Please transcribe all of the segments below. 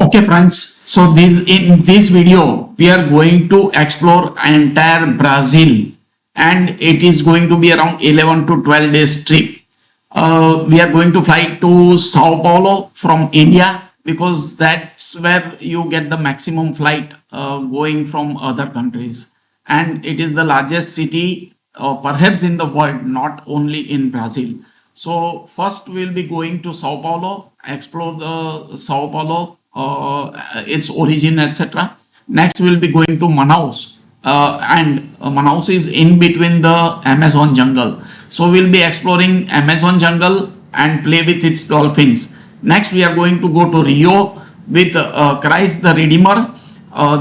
Okay friends, so in this video we are going to explore entire Brazil, and it is going to be around 11 to 12 days trip. We are going to fly to Sao Paulo from India because that's where you get the maximum flight going from other countries, and it is the largest city perhaps in the world, not only in Brazil. So first we'll be going to Sao Paulo, explore the Sao Paulo, its origin, etc. Next we'll be going to Manaus, and Manaus is in between the Amazon jungle. So we'll be exploring Amazon jungle and play with its dolphins. Next we are going to go to Rio with Christ the Redeemer,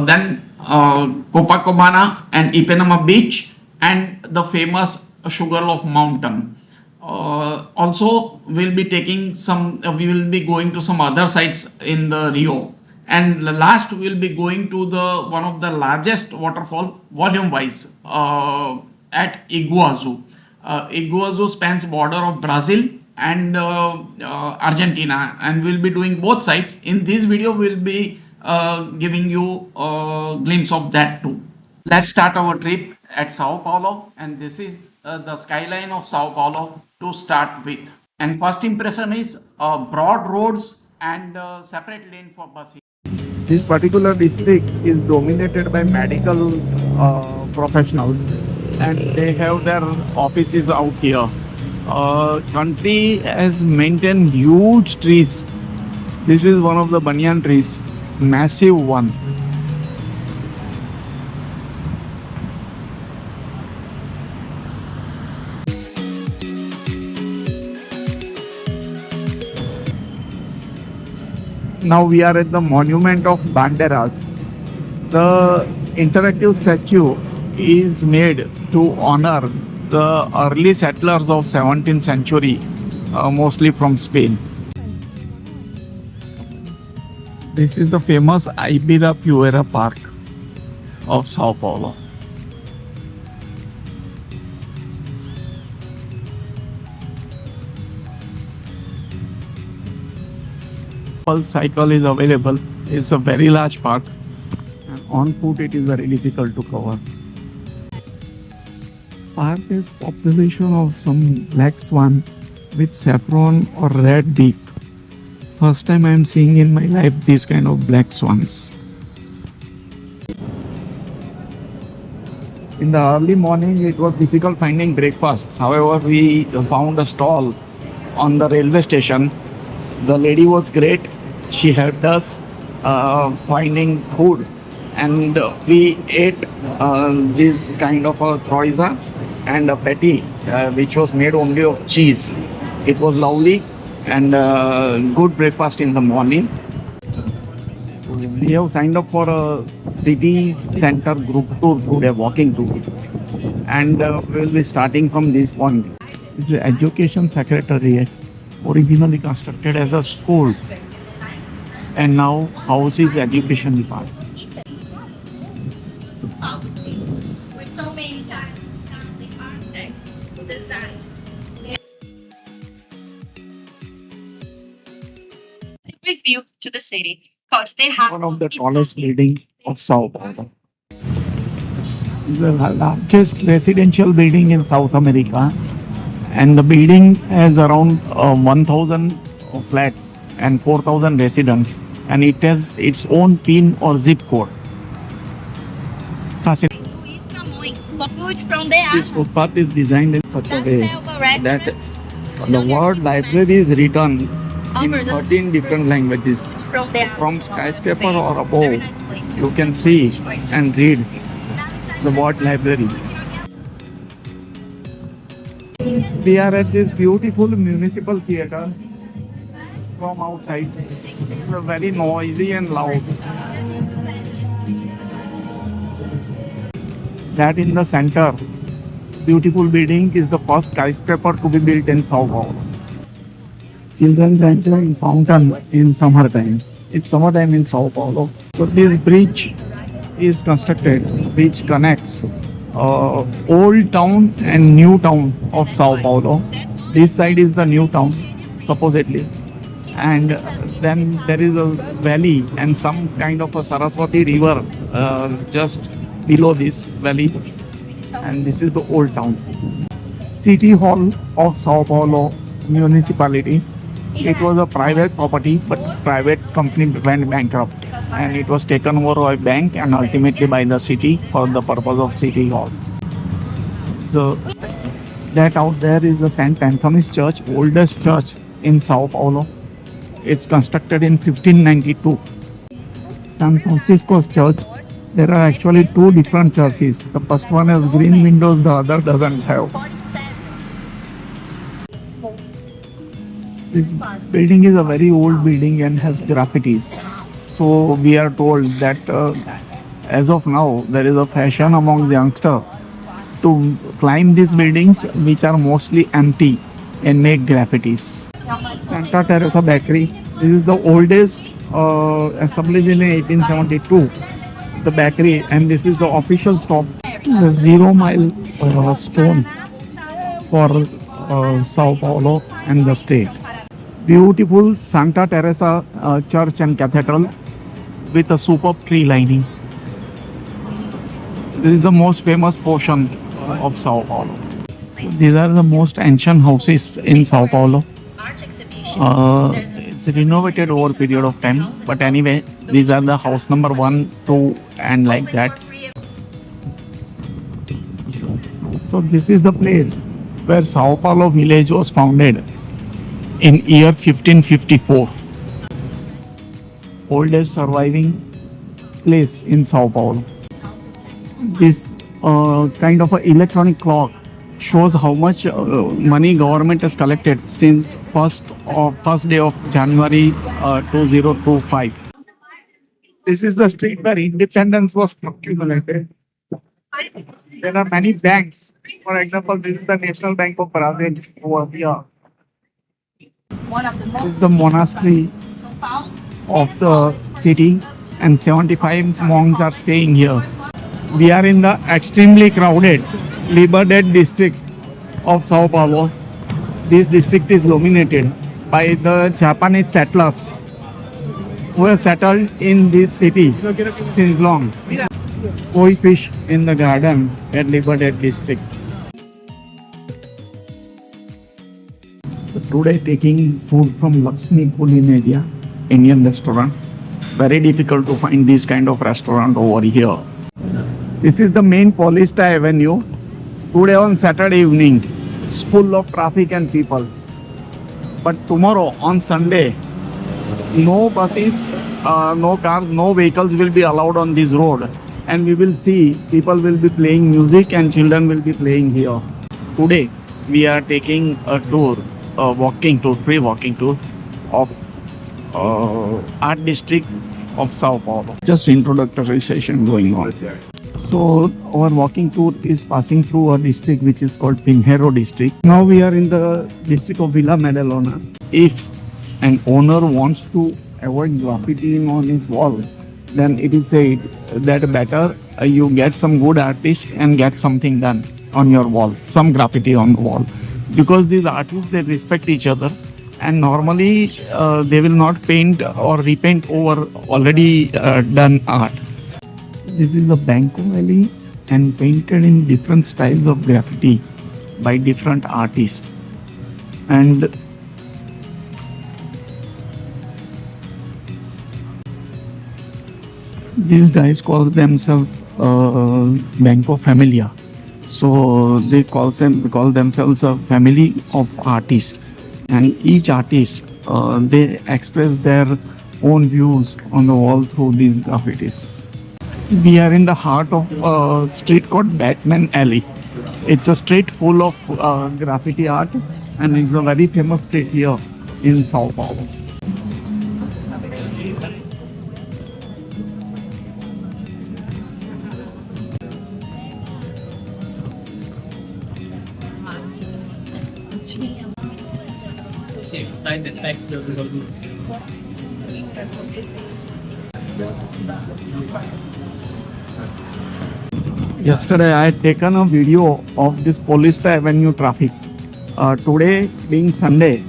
then Copacabana and Ipanema Beach, and the famous Sugarloaf Mountain. Also we'll be taking some we will be going to some other sites in the Rio, and last we'll be going to the one of the largest waterfall volume wise at Iguazu. Iguazu spans border of Brazil and Argentina, and we'll be doing both sides. In this video we'll be giving you a glimpse of that too. Let's start our trip at Sao Paulo, and this is the skyline of Sao Paulo to start with. And first impression is broad roads and separate lane for buses. This particular district is dominated by medical professionals, and they have their offices out here. Country has maintained huge trees. This is one of the banyan trees, massive one. Now we are at the monument of Banderas. The interactive statue is made to honor the early settlers of 17th century, mostly from Spain. This is the famous Ibirapuera Park of Sao Paulo. Pulse cycle is available. It's a very large park, and on foot it is very difficult to cover. Park has population of some black swan with saffron or red beak. First time I am seeing in my life these kind of black swans. In the early morning it was difficult finding breakfast. However, we found a stall on the railway station. The lady was great. She helped us finding food, and we ate this kind of a troisa and a patty which was made only of cheese. It was lovely and good breakfast in the morning. We have signed up for a city center group tour today, walking tour, and we will be starting from this point. This is the Education Secretariat, originally constructed as a school, and now houses education department. With so many times, architects design. Quick view to the city, because they have One of the tallest building of Sao Paulo. The largest residential building in South America, and the building has around 1,000 flats and 4,000 residents, and it has its own PIN or zip code. This footpath is designed in such a way that the word library is written in 13 different languages. From skyscraper or above, you can see and read the word library. We are at this beautiful municipal theatre from outside. It's very noisy and loud. That in the center, beautiful building is the first skyscraper to be built in Sao Paulo. Children enjoying fountain in summertime. It's summertime in Sao Paulo. So this bridge is constructed which connects old town and new town of Sao Paulo. This side is the new town, supposedly, and then there is a valley and some kind of a Saraswati river just below this valley, and this is the old town. City Hall of Sao Paulo municipality. It was a private property, but private company went bankrupt, and it was taken over by a bank and ultimately by the city for the purpose of City Hall. So that out there is the St. Anthony's Church, oldest church in Sao Paulo. It's constructed in 1592. San Francisco's church. There are actually two different churches. The first one has green windows, the other doesn't have. This building is a very old building and has graffitis. So we are told that as of now there is a fashion among youngsters to climb these buildings which are mostly empty and make graffitis. Santa Teresa Bakery. This is the oldest, established in 1872. The bakery, and this is the official stop. The 0 mile stone for Sao Paulo and the state. Beautiful Santa Teresa church and cathedral with a superb tree lining. This is the most famous portion of Sao Paulo. These are the most ancient houses in Sao Paulo. It's renovated over a period of time, but anyway, these are the house number 1, 2 and like that. So this is the place where Sao Paulo village was founded in year 1554. Oldest surviving place in Sao Paulo. This kind of an electronic clock shows how much money government has collected since first day of January 2025. This is the street where independence was proclaimed. There are many banks. For example, this is the National Bank of Brazil over here. This is the monastery of the city, and 75 monks are staying here. We are in the extremely crowded Liberdade district of Sao Paulo. This district is dominated by the Japanese settlers who have settled in this city since long. Koi fish in the garden at Liberdade district. So today taking food from Lakshmi Culinaria, Indian restaurant. Very difficult to find this kind of restaurant over here. This is the main Paulista Avenue. Today on Saturday evening, it's full of traffic and people. But tomorrow on Sunday, no buses, no cars, no vehicles will be allowed on this road. And we will see people will be playing music and children will be playing here. Today, we are taking a tour, a free walking tour of art district of Sao Paulo. Just introductory session going on. So our walking tour is passing through a district which is called Pinheiro district. Now we are in the district of Villa Madalona. If an owner wants to avoid graffitiing on his wall, then it is said that better you get some good artist and get something done on your wall, some graffiti on the wall. Because these artists, they respect each other, and normally they will not paint or repaint over already done art. This is the Banco Valley and painted in different styles of graffiti by different artists. And these guys call themselves Banco Familia. So they call themselves a family of artists. And each artist, they express their own views on the wall through these graffitis. We are in the heart of a street called Batman Alley. It's a street full of graffiti art, and it's a very famous street here in Sao Paulo. Yesterday I had taken a video of this Paulista Avenue traffic, Today being Sunday,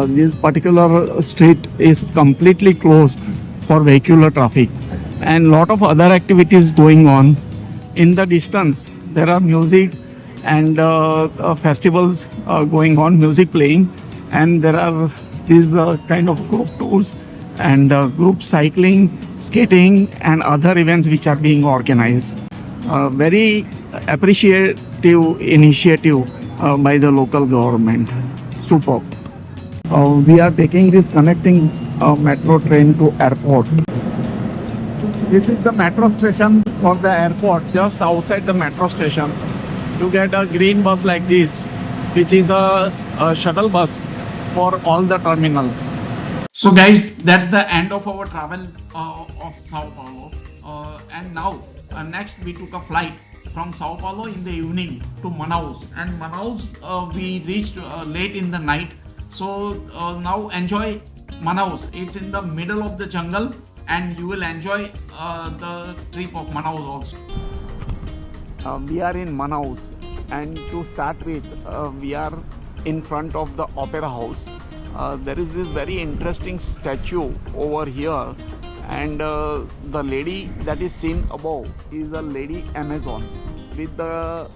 this particular street is completely closed for vehicular traffic, and lot of other activities going on. In the distance, there are music and festivals going on, music playing, and there are these kind of group tours and group cycling, skating, and other events which are being organized. Very appreciative initiative by the local government. Superb. We are taking this connecting metro train to airport. This is the metro station for the airport. Just outside the metro station, you get a green bus like this, which is a shuttle bus for all the terminal. So guys, that's the end of our travel of Sao Paulo. And now, next we took a flight from Sao Paulo in the evening to Manaus. And Manaus, we reached late in the night. So now enjoy Manaus. It's in the middle of the jungle, and you will enjoy the trip of Manaus also. We are in Manaus, and to start with, we are in front of the Opera House. There is this very interesting statue over here, and the lady that is seen above is a lady Amazon with the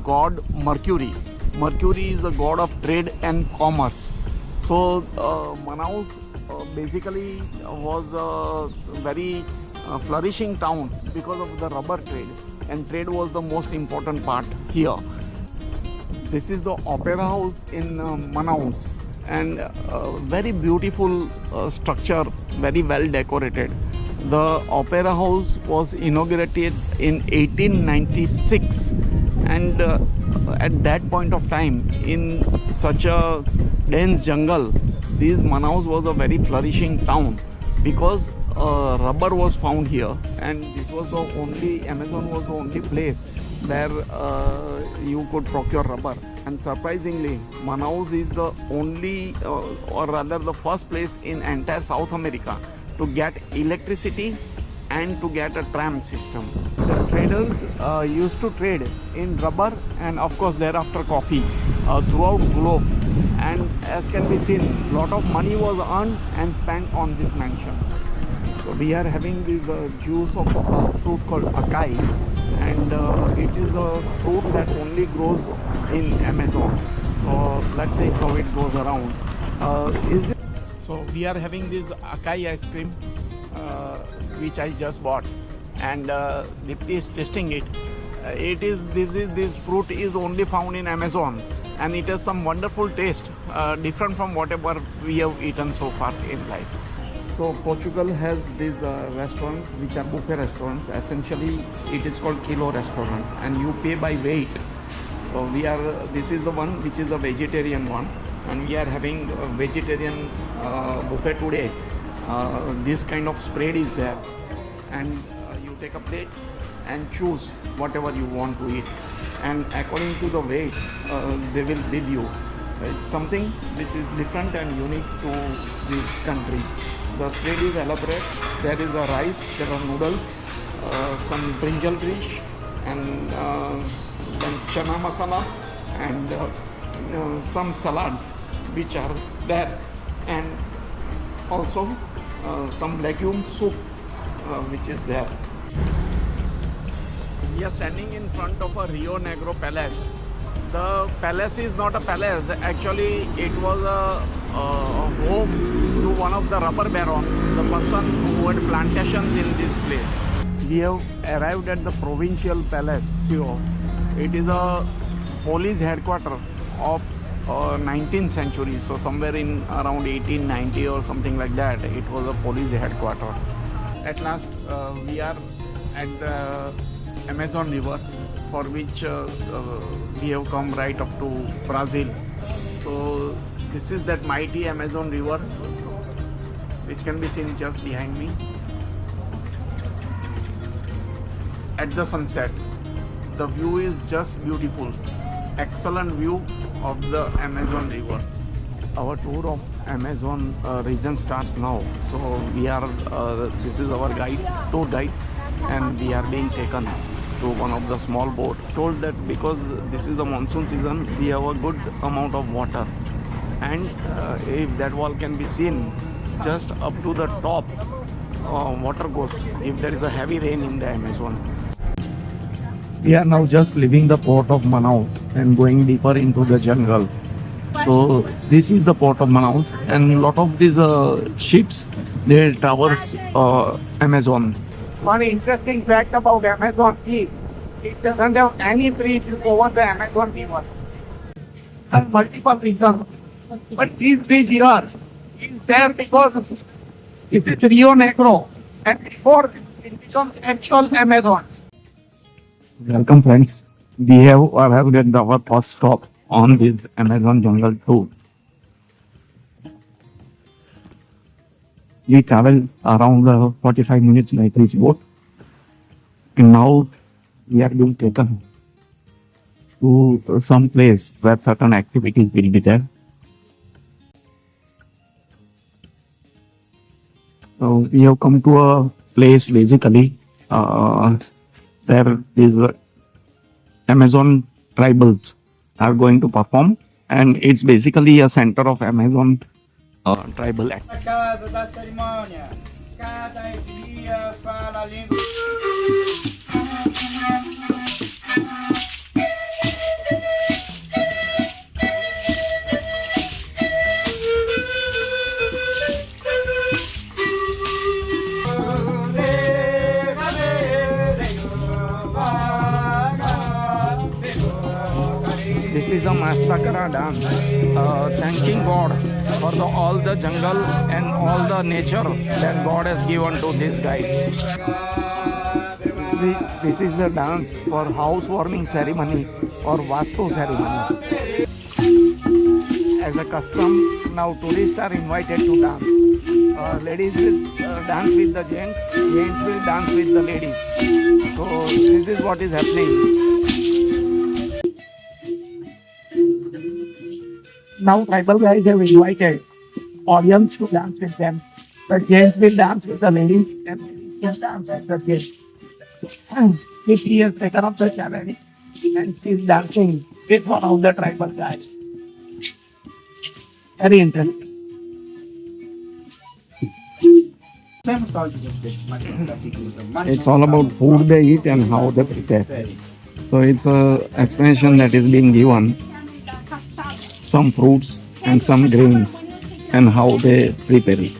god Mercury. Mercury is the god of trade and commerce. So Manaus basically was a very flourishing town because of the rubber trade, and trade was the most important part here. This is the Opera House in Manaus, and very beautiful structure, very well decorated. The Opera House was inaugurated in 1896, and at that point of time, in such a dense jungle, this Manaus was a very flourishing town because rubber was found here, and this was the only, Amazon was the only place where you could procure rubber. And surprisingly, Manaus is the only or rather the first place in entire South America to get electricity and to get a tram system. The traders used to trade in rubber and of course thereafter coffee throughout globe, and as can be seen, lot of money was earned and spent on these mansions. So we are having this juice of a fruit called acai, and it is a fruit that only grows in Amazon. So let's see how it goes around. So we are having this acai ice cream, which I just bought, and Dipti is tasting it. This fruit is only found in Amazon, and it has some wonderful taste, different from whatever we have eaten so far in life. So Portugal has these restaurants which are buffet restaurants. Essentially, it is called kilo restaurant, and you pay by weight. So this is the one which is a vegetarian one, and we are having a vegetarian buffet today. This kind of spread is there, and you take a plate and choose whatever you want to eat, and according to the weight they will bill you. It's something which is different and unique to this country. The spread is elaborate. There is a rice, there are noodles, some brinjal dish, and then chana masala, and some salads which are there, and also some legume soup which is there. We are standing in front of a Rio Negro palace. The palace is not a palace. Actually, it was a home to one of the rubber barons, the person who had plantations in this place. We have arrived at the provincial palace, Sio. It is a police headquarters of 19th century. So somewhere in around 1890 or something like that, it was a police headquarters. At last, we are at the Amazon River, for which we have come right up to Brazil. So this is that mighty Amazon River, which can be seen just behind me at the sunset. The view is just beautiful. Excellent view of the Amazon River. Our tour of Amazon region starts now. So we are this is our guide, tour guide, and we are being taken to one of the small boat. Told that because this is the monsoon season, we have a good amount of water, and if that wall can be seen just up to the top, water goes if there is a heavy rain in the Amazon. We are now just leaving the port of Manaus and going deeper into the jungle. So this is the port of Manaus, and a lot of these ships, they traverse Amazon. One interesting fact about Amazon is it doesn't have any bridge over the Amazon River. And multiple reasons. But this bridge here is there because it is Rio Negro, and before it becomes actual Amazon. Welcome friends. We have arrived at our first stop on this Amazon jungle tour. We traveled around 45 minutes by this boat, and now we are being taken to some place where certain activities will be there. So we have come to a place basically where these Amazon tribals are going to perform, and it's basically a center of Amazon tribal act. Na casa da cerimônia, cada etnia fala a língua. This is a massacre dance, thanking God for all the jungle and all the nature that God has given to these guys. This is the dance for housewarming ceremony or Vastu ceremony. As a custom, now tourists are invited to dance. Ladies will dance with the gents, gents will dance with the ladies. So this is what is happening. Now tribal guys have invited audience to dance with them. The gents will dance with the ladies and ladies will dance with the gents. And if he has taken up the challenge and she's dancing with one of the tribal guys. Very interesting. It's all about food they eat and how they prepare. So it's a explanation that is being given. Some fruits and some grains and how they prepare it.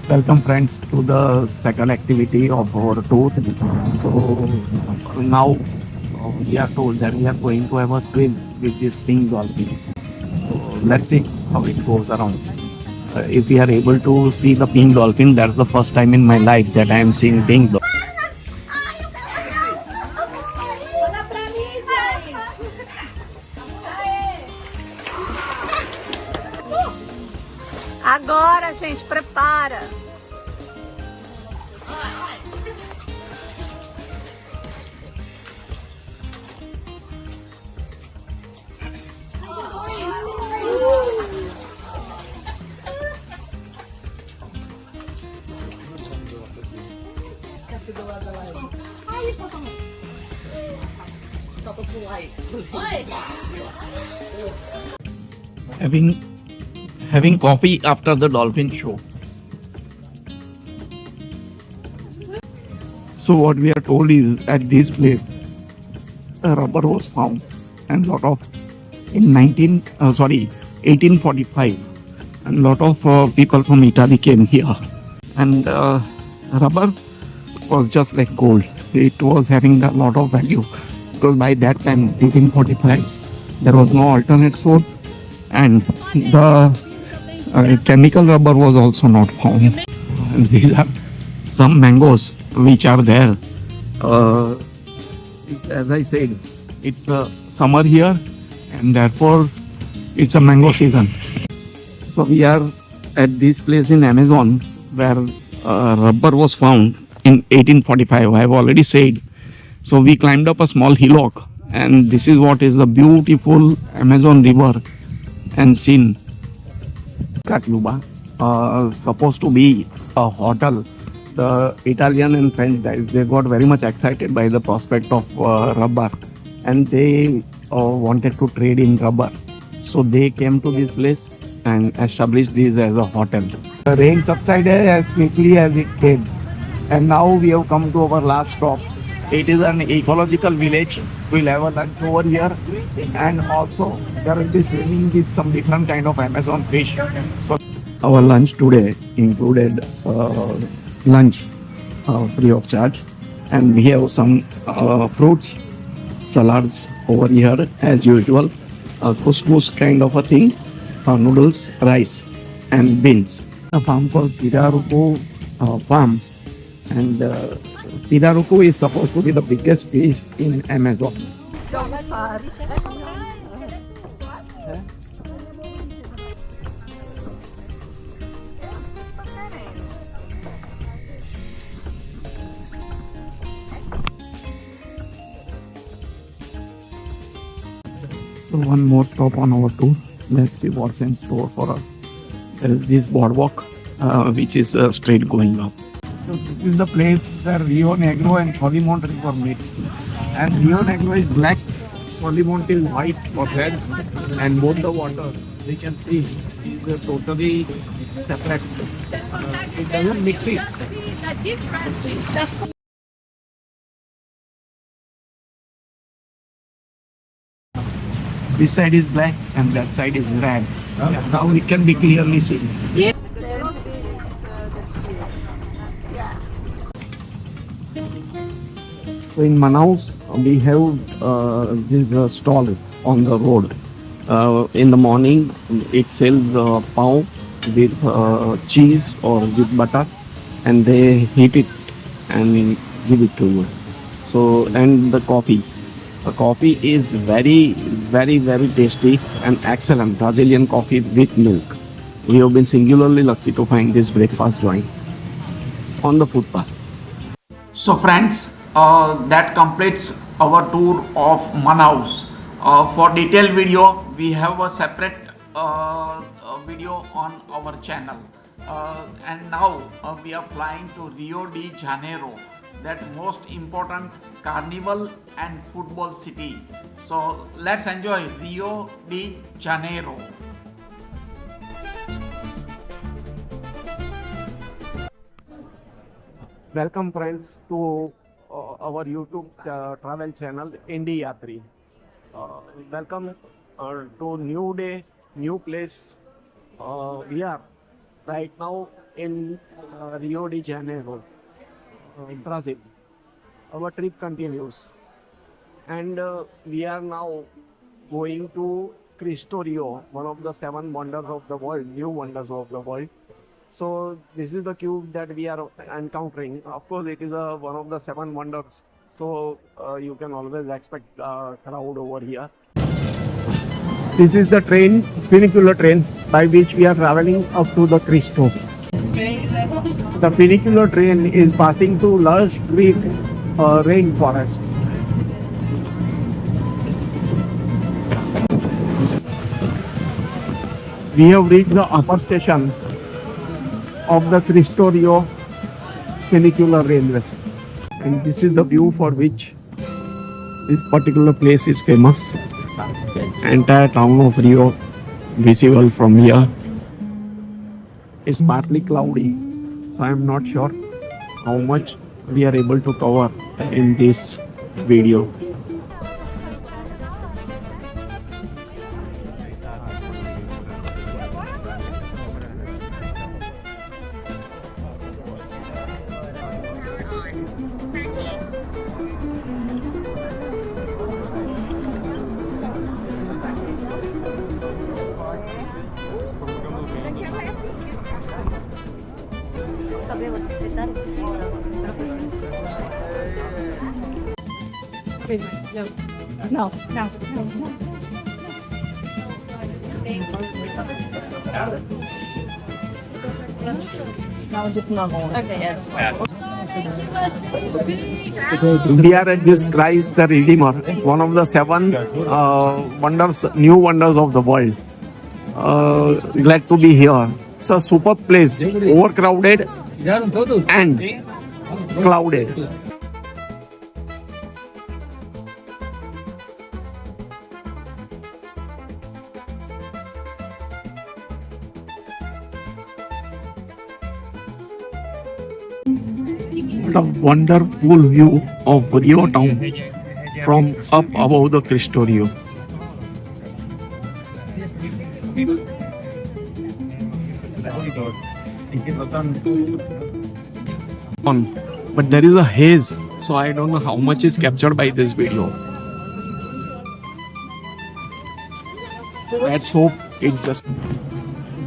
Welcome friends to the second activity of our tour. So now we are told that we are going to have a swim with this pink dolphin. So let's see how it goes around. If we are able to see the pink dolphin, that's the first time in my life that I am seeing pink dolphin. Agora, gente, prepara. Having coffee after the dolphin show. So what we are told is at this place a rubber was found, and lot of in 1845, and lot of people from Italy came here, and rubber was just like gold. It was having a lot of value because by that time 1845 there was no alternate source, and the chemical rubber was also not found. And these are some mangoes which are there. As I said, it's summer here, and therefore it's a mango season. So we are at this place in Amazon where rubber was found in 1845. I have already said So we climbed up a small hillock, and this is what is the beautiful Amazon River and scene. Catuba, supposed to be a hotel. The Italian and French guys, they got very much excited by the prospect of rubber, and they wanted to trade in rubber. So they came to this place and established this as a hotel. The rain subsided as quickly as it came, and now we have come to our last stop. It is an ecological village. We'll have a lunch over here, and also there will be swimming with some different kind of Amazon fish. So our lunch today included lunch free of charge, and we have some fruits, salads over here as usual, couscous kind of a thing, noodles, rice, and beans. A farm called Pirarucu farm, and Pirarucu is supposed to be the biggest fish in Amazon. So one more stop on our tour. Let's see what's in store for us. There is this boardwalk, which is straight going up. So this is the place where Rio Negro and Cholimont River meet. And Rio Negro is black, Cholimont is white or red, and both the water, we can see, is totally separate. It doesn't mix it. This side is black and that side is red. Now it can be clearly seen. So in Manaus, we have this stall on the road. In the morning, it sells pav with cheese or with butter, and they heat it and give it to you. So, and the coffee. The coffee is very, very, very tasty and excellent Brazilian coffee with milk. We have been singularly lucky to find this breakfast joint on the footpath. So friends, that completes our tour of Manaus. For detailed video, we have a separate video on our channel. And now we are flying to Rio de Janeiro, that most important carnival and football city. So let's enjoy Rio de Janeiro. Welcome friends to our YouTube travel channel Indie Yatri. Welcome to new day, new place. We are right now in Rio de Janeiro, Brazil. Our trip continues, and we are now going to Cristo Rio, one of the 7 wonders of the world, new wonders of the world. So this is the cube that we are encountering. Of course, it is one of the 7 wonders, so you can always expect a crowd over here. This is the train, funicular train, by which we are traveling up to the Cristo. The funicular train is passing through lush green rainforest. We have reached the upper station of the Cristo Rio funicular railway, and this is the view for which this particular place is famous. Entire town of Rio visible from here. It's partly cloudy, so I am not sure how much we are able to cover in this video. No, no, no. No, just normal. Okay, yeah. We are at this Christ the Redeemer, one of the seven wonders, new wonders of the world. Glad to be here. It's a superb place, overcrowded and clouded. What a wonderful view of Rio town from up above the Cristo Rio. But there is a haze, so I don't know how much is captured by this video. Let's hope it just.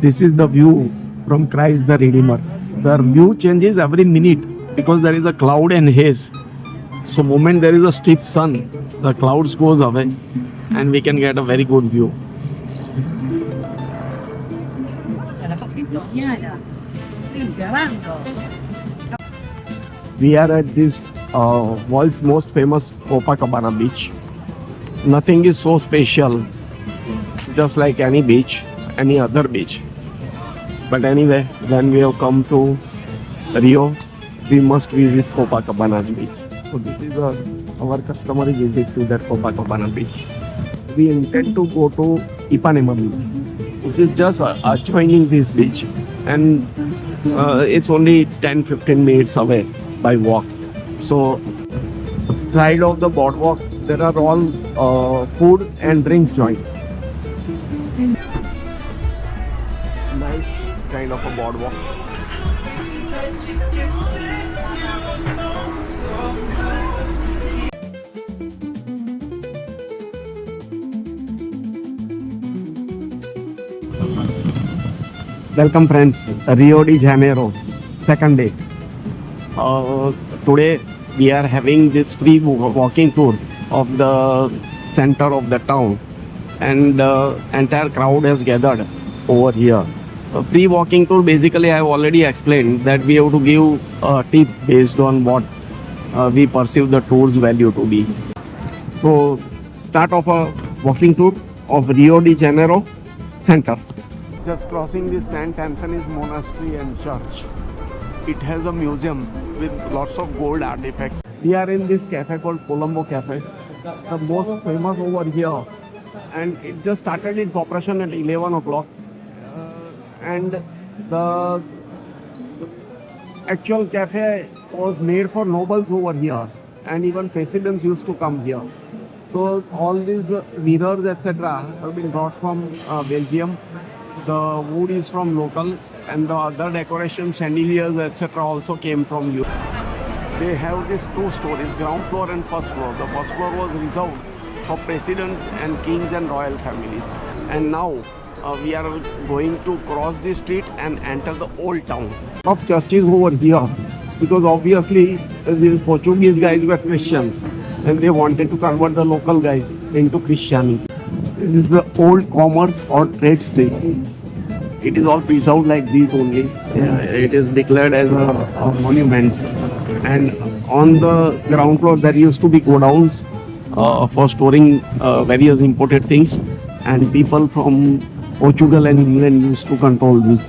This is the view from Christ the Redeemer. The view changes every minute because there is a cloud and haze. So moment there is a stiff sun, the clouds goes away and we can get a very good view. We are at this world's most famous Copacabana beach. Nothing is so special, just like any beach, any other beach. But anyway, when we have come to Rio, we must visit Copacabana beach. So this is our customary visit to that Copacabana beach. We intend to go to Ipanema beach, which is just adjoining this beach, and it's only 10-15 minutes away by walk. So side of the boardwalk there are all food and drinks joints. Nice kind of a boardwalk. Welcome friends, Rio de Janeiro, second day. Today we are having this free walking tour of the center of the town, and the entire crowd has gathered over here. A free walking tour, basically I have already explained that we have to give a tip based on what we perceive the tour's value to be. So start of a walking tour of Rio de Janeiro center. Just crossing the St. Anthony's Monastery and Church. It has a museum with lots of gold artifacts. We are in this cafe called Colombo Cafe, the most famous over here, and it just started its operation at 11 o'clock. And the actual cafe was made for nobles over here, and even presidents used to come here. So all these mirrors etc. have been brought from Belgium. The wood is from local, and the other decorations, chandeliers etc. also came from Europe. They have these two stories, ground floor and first floor. The first floor was reserved for presidents and kings and royal families. And now we are going to cross the street and enter the old town. Of churches over here, because obviously the Portuguese guys were Christians and they wanted to convert the local guys into Christianity. This is the old commerce or trade street. It is all preserved like these only. It is declared as a monument. And on the ground floor there used to be godowns for storing various imported things, and people from Portugal and England used to control this.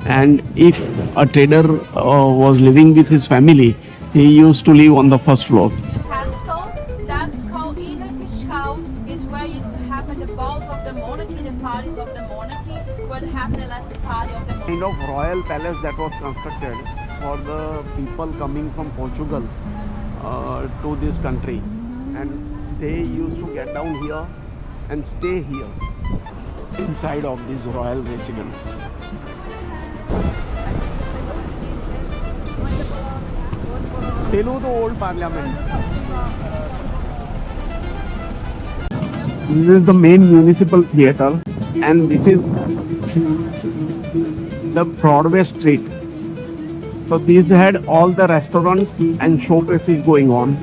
And if a trader was living with his family, he used to live on the first floor. Castle, that's called Ilha Fiscal, is where used to happen the balls of the monarchy, the parties of the monarchy, where happened the last party of the monarchy. Kind of royal palace that was constructed for the people coming from Portugal to this country, and they used to get down here and stay here inside of this royal residence. Telugu old parliament. This is the main municipal theatre, and this is the Broadway street. So these had all the restaurants and showcases going on.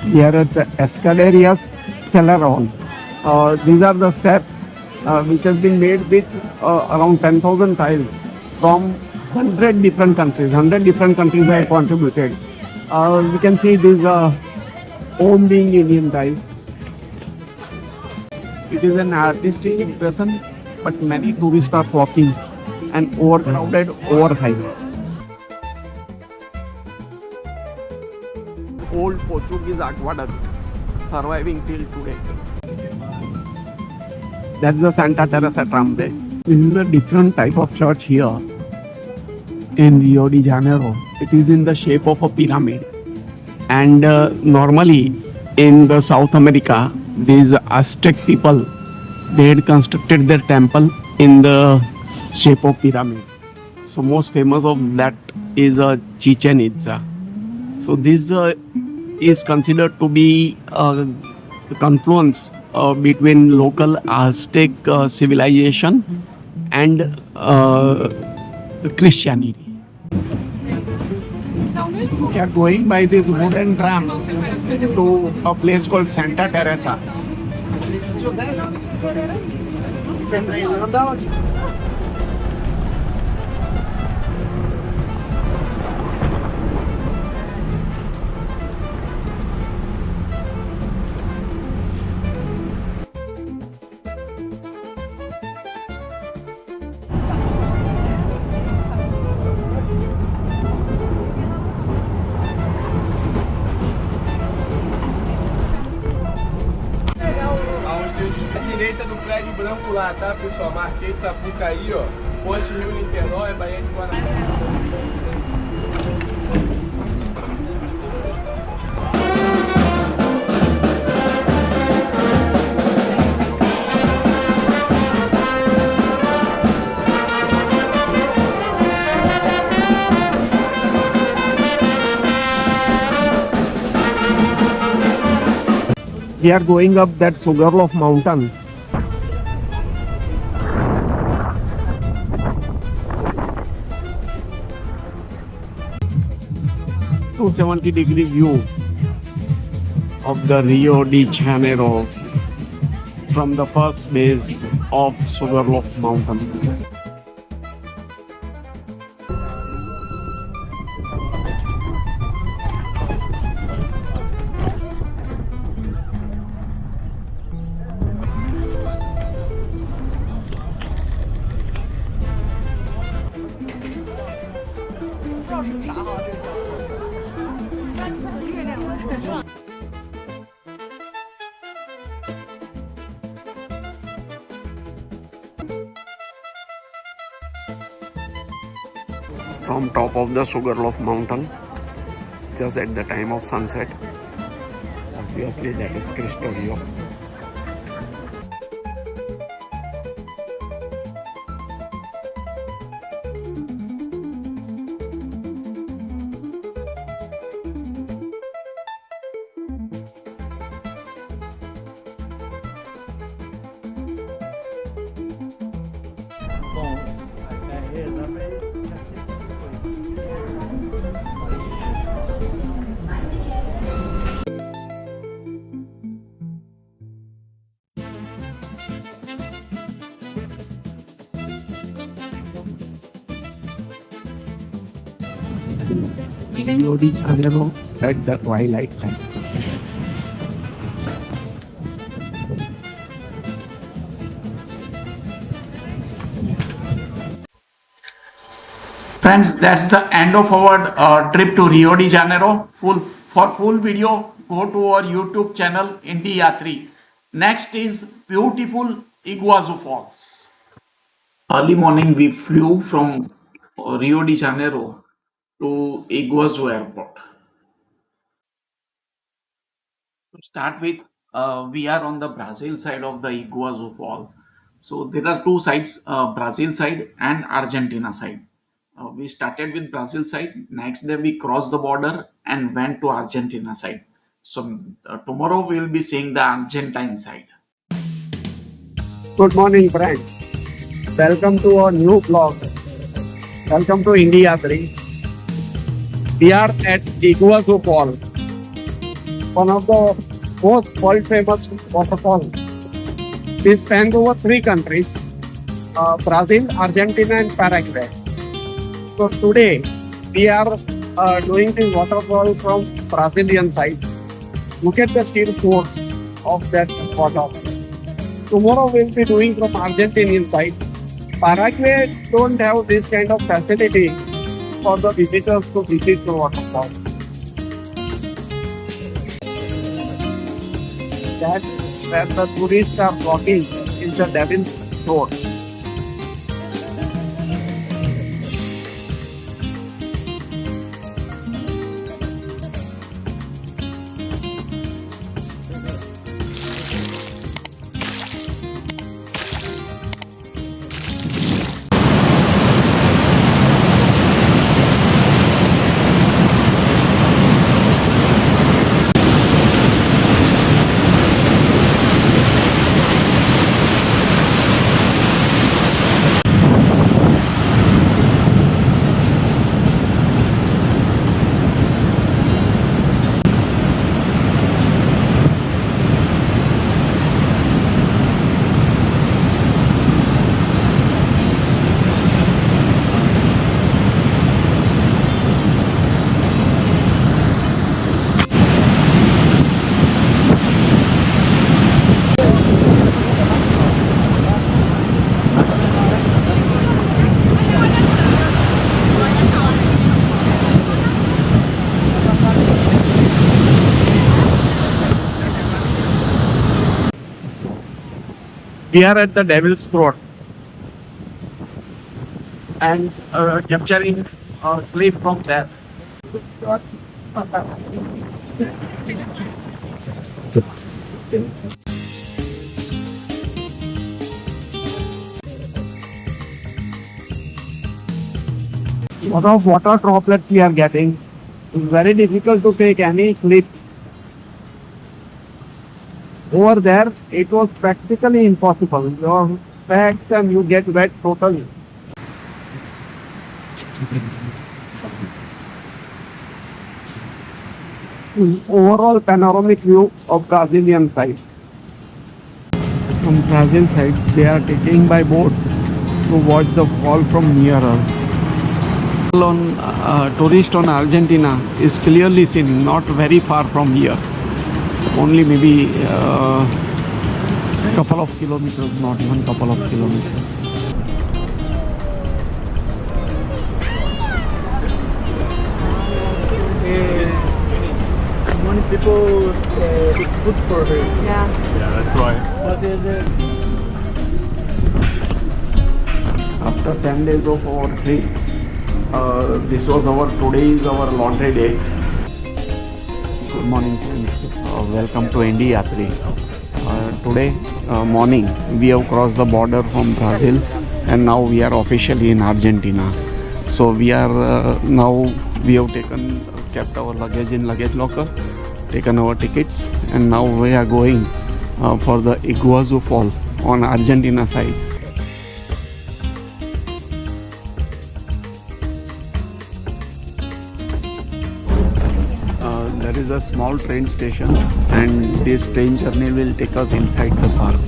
Here at the Escalerias Cellar Hall. These are the steps which has been made with around 10,000 tiles from 100 different countries. 100 different countries have contributed. We can see this home being Indian type. It is an artistic impression, but many tourists are flocking and overcrowded, overhyped. Old Portuguese aqueduct surviving till today. That's the Santa Teresa Tramway. This is a different type of church here in Rio de Janeiro. It is in the shape of a pyramid. And normally in the South America, these Aztec people, they had constructed their temple in the shape of pyramid. So most famous of that is Chichen Itza. So this is considered to be the confluence between local Aztec civilization and Christianity. We are going by this wooden tram to a place called Santa Teresa. Direita do prédio branco lá, tá, pessoal? Marquês de Sapucaí, ó. Ponte Rio Niterói, Baía de Guanabara. We are going up that Sugarloaf mountain. ...270-degree view of the Rio de Janeiro from the first base of Sugarloaf mountain. From top of the Sugarloaf mountain, just at the time of sunset. Obviously that is Cristo Rio. Rio de Janeiro at the twilight time. Friends, that's the end of our trip to Rio de Janeiro. For full video, go to our YouTube channel Indiyatri. Next is beautiful Iguazu Falls. Early morning, we flew from Rio de Janeiro to Iguazu Airport. To start with, we are on the Brazil side of the Iguazu Fall. So there are two sides, Brazil side and Argentina side. We started with Brazil side. Next day we crossed the border and went to Argentina side. So tomorrow we will be seeing the Argentine side. Good morning, friends. Welcome to our new vlog. Welcome to Indiyatri. We are at Iguazu Falls, one of the most world famous waterfalls. This spans over 3 countries, Brazil, Argentina and Paraguay. So today we are doing the waterfall from Brazilian side. Look at the sheer force of that water. Tomorrow we'll be doing from Argentinian side. Paraguay don't have this kind of facility for the visitors to visit the waterfall. That where the tourists are walking is the Devil's Throat. We are at the Devil's Throat and capturing a clip from there. Lot of water droplets we are getting. It's very difficult to take any clips. Over there, it was practically impossible. Your specs and you get wet totally. Overall panoramic view of Brazilian side. From Brazil side, they are taking by boat to watch the fall from nearer. Tourist on Argentina is clearly seen, not very far from here. Only maybe a couple of kilometers, not even couple of kilometers. Many people it's good for her. Yeah. Yeah, that's right. But After 10 days of our trip, this was today is our laundry day. Good morning friends, welcome to India Yatri. Today morning we have crossed the border from Brazil and now we are officially in Argentina. So we are we have kept our luggage in luggage locker, taken our tickets, and now we are going for the Iguazu Falls on Argentina side. There is a small train station and this train journey will take us inside the park.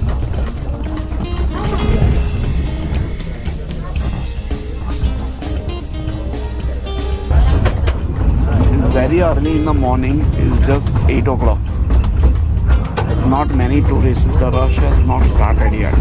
Very early in the morning, it's just 8 o'clock. Not many tourists, the rush has not started yet.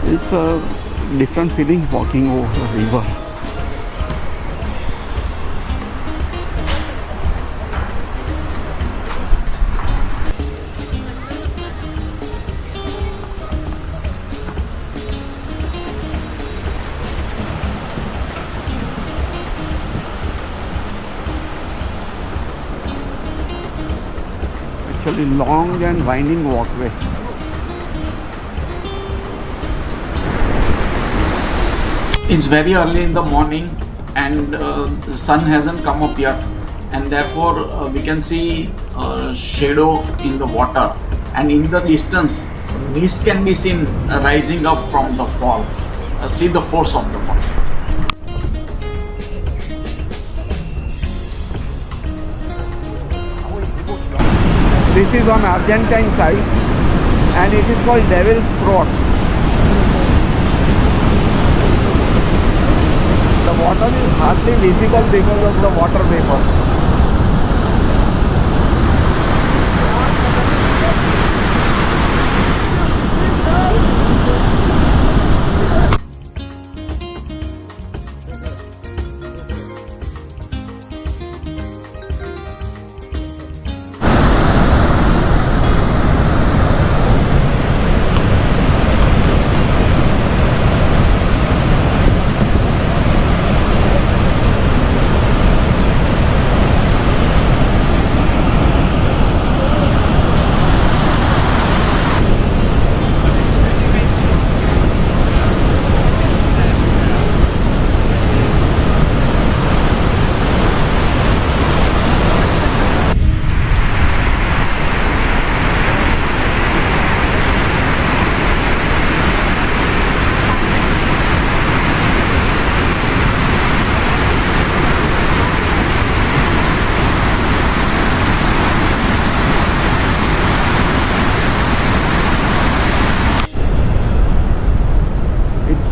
It's a different feeling walking over the river. Actually long and winding walkway. It's very early in the morning and the sun hasn't come up yet, and therefore we can see shadow in the water, and in the distance mist can be seen rising up from the fall. See the force of the fall. This is on Argentine side and it is called Devil's Throat. The water is hardly visible because of the water vapor.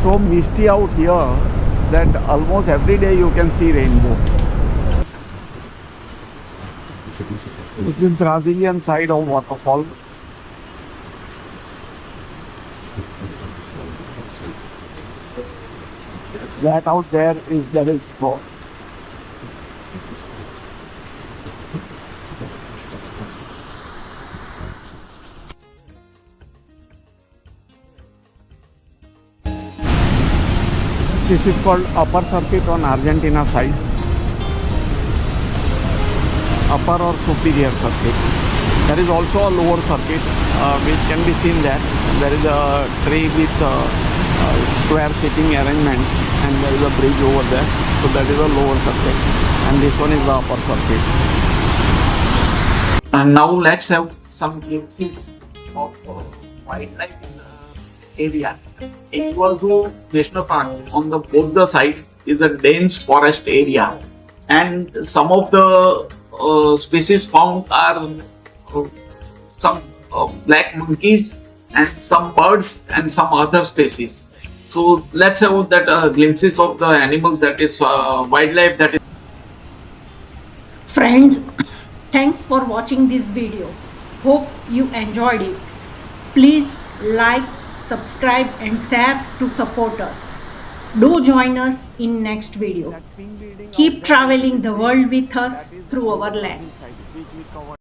So misty out here that almost every day you can see rainbow. This is Brazilian side of waterfall. That out there is Devil's Throat. This is called upper circuit on Argentina side. Upper or superior circuit. There is also a lower circuit which can be seen there. There is a tree with square seating arrangement and there is a bridge over there. So that is a lower circuit and this one is the upper circuit. And now let's have some glimpses of wildlife in the area. Iguazu National Park on the both the side is a dense forest area, and some of the species found are some black monkeys and some birds and some other species. So let's have that glimpses of the animals, that is wildlife, that is. Friends, thanks for watching this video. Hope you enjoyed it. Please like, subscribe and share to support us. Do join us in next video. Keep traveling the world with us through our lens. Which we covered